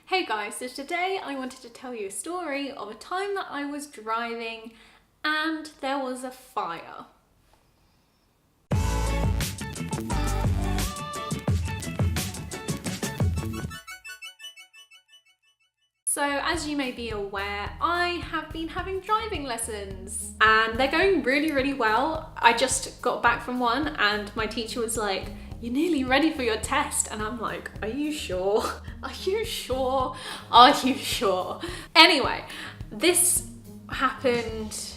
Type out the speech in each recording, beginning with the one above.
Hey guys, so today I wanted to tell you a story of a time that I was driving and there was a fire. So as you may be aware, I have been having driving lessons and they're going really well. I just got back from one and my teacher was like, "You're nearly ready for your test." And I'm like, "Are you sure? Are you sure? Are you sure?" Anyway, this happened,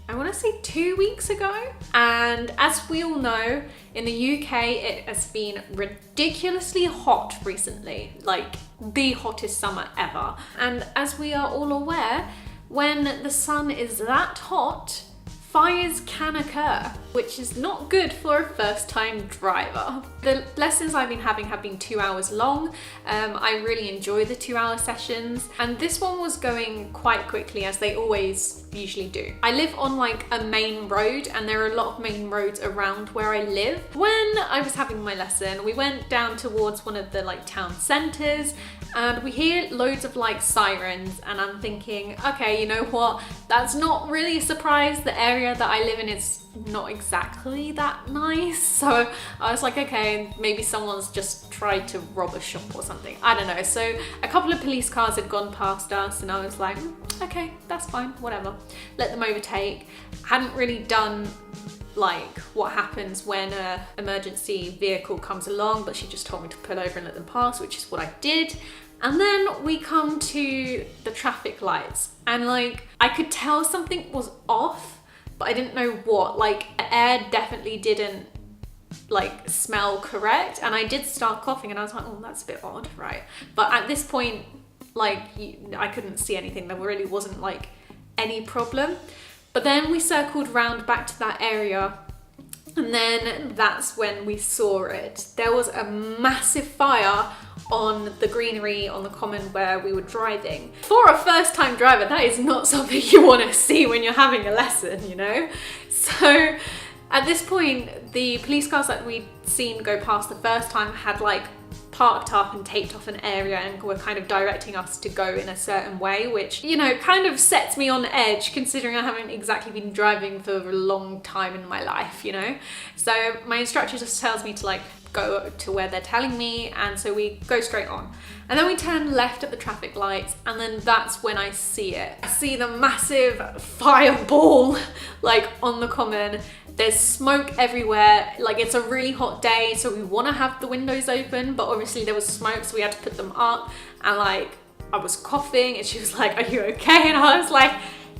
I want to say 2 weeks ago. And as we all know, in the UK, it has been ridiculously hot recently, like the hottest summer ever. And as we are all aware, when the sun is that hot, fires can occur, which is not good for a first-time driver. The lessons I've been having have been 2 hours long. I really enjoy the 2-hour sessions, and this one was going quite quickly, as they always usually do. I live on like a main road, and there are a lot of main roads around where I live. When I was having my lesson, we went down towards one of the like town centres, and we hear loads of like sirens, and I'm thinking, okay, you know what? That's not really a surprise. The area that I live in is not exactly that nice. So I was like, okay, maybe someone's just tried to rob a shop or something. I don't know. So a couple of police cars had gone past us and I was like, okay, that's fine, whatever. Let them overtake. Hadn't really done like what happens when an emergency vehicle comes along, but she just told me to pull over and let them pass, which is what I did. And then we come to the traffic lights and like I could tell something was off, but I didn't know what. Like air definitely didn't like smell correct, and I did start coughing and I was like, oh, that's a bit odd, right? But at this point, like I couldn't see anything. There really wasn't like any problem. But then we circled round back to that area, and then that's when we saw it. There was a massive fire on the greenery on the common where we were driving. For a first-time driver, that is not something you want to see when you're having a lesson, you know? So at this point, the police cars that we'd seen go past the first time had like parked up and taped off an area and were kind of directing us to go in a certain way, which, you know, kind of sets me on edge considering I haven't exactly been driving for a long time in my life, you know? So my instructor just tells me to like go to where they're telling me, and so we go straight on. And then we turn left at the traffic lights, and then that's when I see it. I see the massive fireball like on the common. There's smoke everywhere. Like it's a really hot day, so we want to have the windows open, but obviously there was smoke, so we had to put them up. And like I was coughing and she was like, "Are you okay?" And I was like,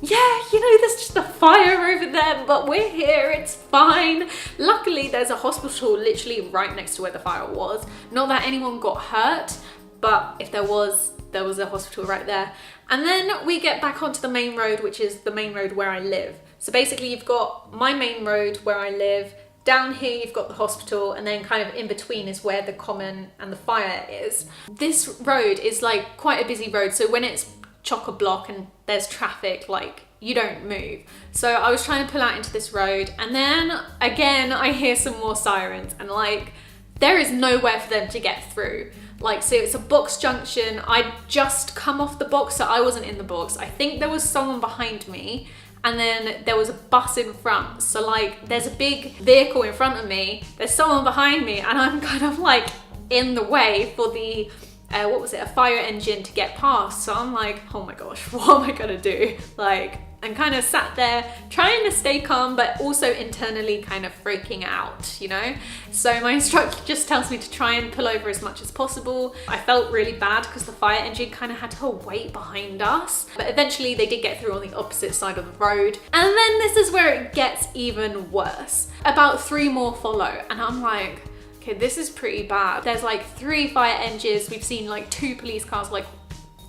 "Yeah, you know, there's just a fire over there, but we're here, it's fine." Luckily, there's a hospital literally right next to where the fire was. Not that anyone got hurt, but if there was a hospital right there. And then we get back onto the main road, which is the main road where I live. So basically you've got my main road where I live, down here you've got the hospital, and then kind of in between is where the common and the fire is. This road is like quite a busy road, so when it's chock-a-block and there's traffic, like you don't move. So I was trying to pull out into this road, and then again I hear some more sirens, and like there is nowhere for them to get through. Like, so it's a box junction. I'd just come off the box, so I wasn't in the box. I think there was someone behind me, and then there was a bus in front. So like there's a big vehicle in front of me, there's someone behind me, and I'm kind of like in the way for the a fire engine to get past. So I'm like, oh my gosh, what am I gonna do? Like, I'm kind of sat there trying to stay calm, but also internally kind of freaking out, you know? So my instructor just tells me to try and pull over as much as possible. I felt really bad because the fire engine kind of had to wait behind us, but eventually they did get through on the opposite side of the road. And then this is where it gets even worse. About 3 more follow, and I'm like, okay, this is pretty bad. There's like 3 fire engines. We've seen like 2 police cars. Like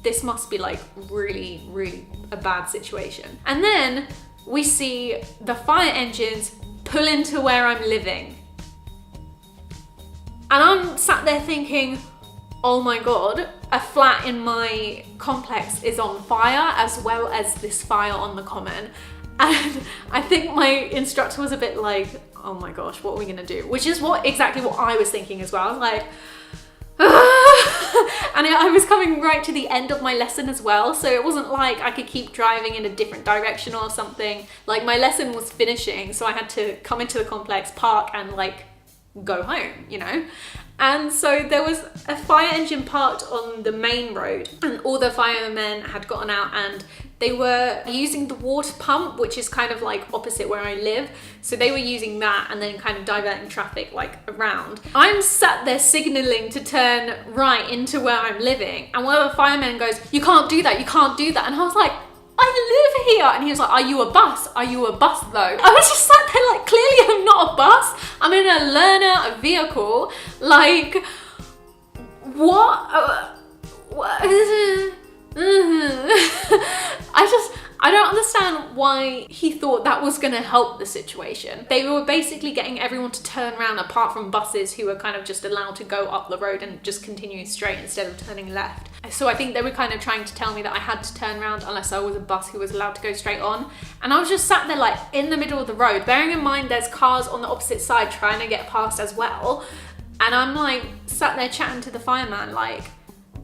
this must be like really a bad situation. And then we see the fire engines pull into where I'm living. And I'm sat there thinking, oh my God, a flat in my complex is on fire, as well as this fire on the common. And I think my instructor was a bit like, oh my gosh, what are we gonna do? Which is exactly what I was thinking as well. I was like, And I was coming right to the end of my lesson as well, so it wasn't like I could keep driving in a different direction or something. Like, my lesson was finishing, so I had to come into the complex, park, and like go home, you know? And so there was a fire engine parked on the main road, and all the firemen had gotten out and they were using the water pump, which is kind of like opposite where I live. So they were using that and then kind of diverting traffic like around. I'm sat there signaling to turn right into where I'm living. And one of the firemen goes, "You can't do that, you can't do that." And I was like, "I live here." And he was like, "Are you a bus? Are you a bus though?" I was just sat there like, clearly I'm not a bus. I'm in a learner vehicle. Like, what? I don't understand why he thought that was gonna help the situation. They were basically getting everyone to turn around apart from buses who were kind of just allowed to go up the road and just continue straight instead of turning left. So I think they were kind of trying to tell me that I had to turn around unless I was a bus who was allowed to go straight on. And I was just sat there like in the middle of the road, bearing in mind there's cars on the opposite side trying to get past as well. And I'm like sat there chatting to the fireman like,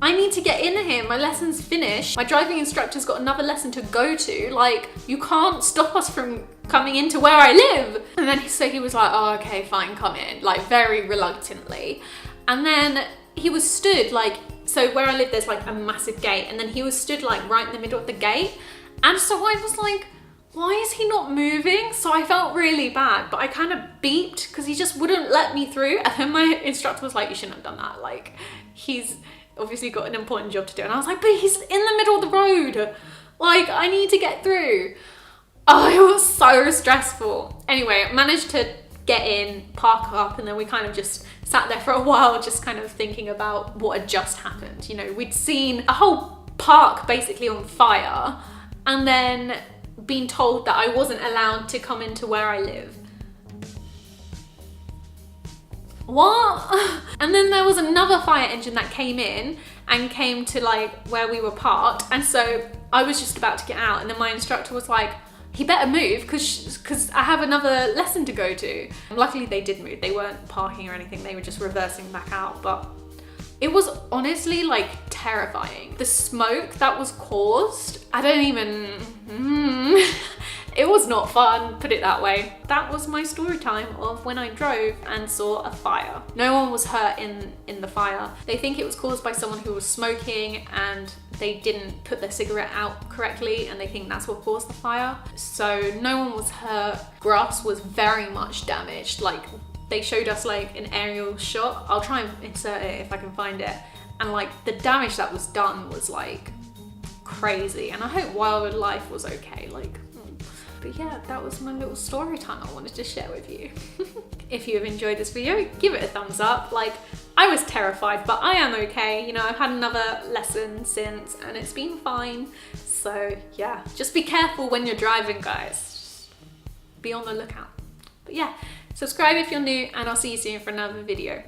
I need to get in here, my lesson's finished. My driving instructor's got another lesson to go to. Like, you can't stop us from coming into where I live. And then he was like, "Oh, okay, fine, come in," like very reluctantly. And then he was stood like, so where I live, there's like a massive gate. And then he was stood like right in the middle of the gate. And so I was like, why is he not moving? So I felt really bad, but I kind of beeped because he just wouldn't let me through. And then my instructor was like, "You shouldn't have done that. Like, he's obviously got an important job to do." And I was like, "But he's in the middle of the road. Like, I need to get through." Oh, it was so stressful. Anyway, I managed to get in, park up, and then we kind of just sat there for a while, just kind of thinking about what had just happened. You know, we'd seen a whole park basically on fire, and then been told that I wasn't allowed to come into where I live. What? And then there was another fire engine that came in and came to like where we were parked, and so I was just about to get out, and then my instructor was like, "He better move because I have another lesson to go to." And luckily they did move. They weren't parking or anything, they were just reversing back out. But it was honestly like terrifying. The smoke that was caused, I don't even, it was not fun, put it that way. That was my story time of when I drove and saw a fire. No one was hurt in the fire. They think it was caused by someone who was smoking and they didn't put their cigarette out correctly, and they think that's what caused the fire. So no one was hurt. Grass was very much damaged. Like, they showed us like an aerial shot. I'll try and insert it if I can find it. And like the damage that was done was like crazy. And I hope wildlife was okay. Like, but yeah, that was my little story time I wanted to share with you. If you have enjoyed this video, give it a thumbs up. Like, I was terrified, but I am okay. You know, I've had another lesson since and it's been fine. So yeah, just be careful when you're driving, guys. Be on the lookout. But yeah, subscribe if you're new, and I'll see you soon for another video.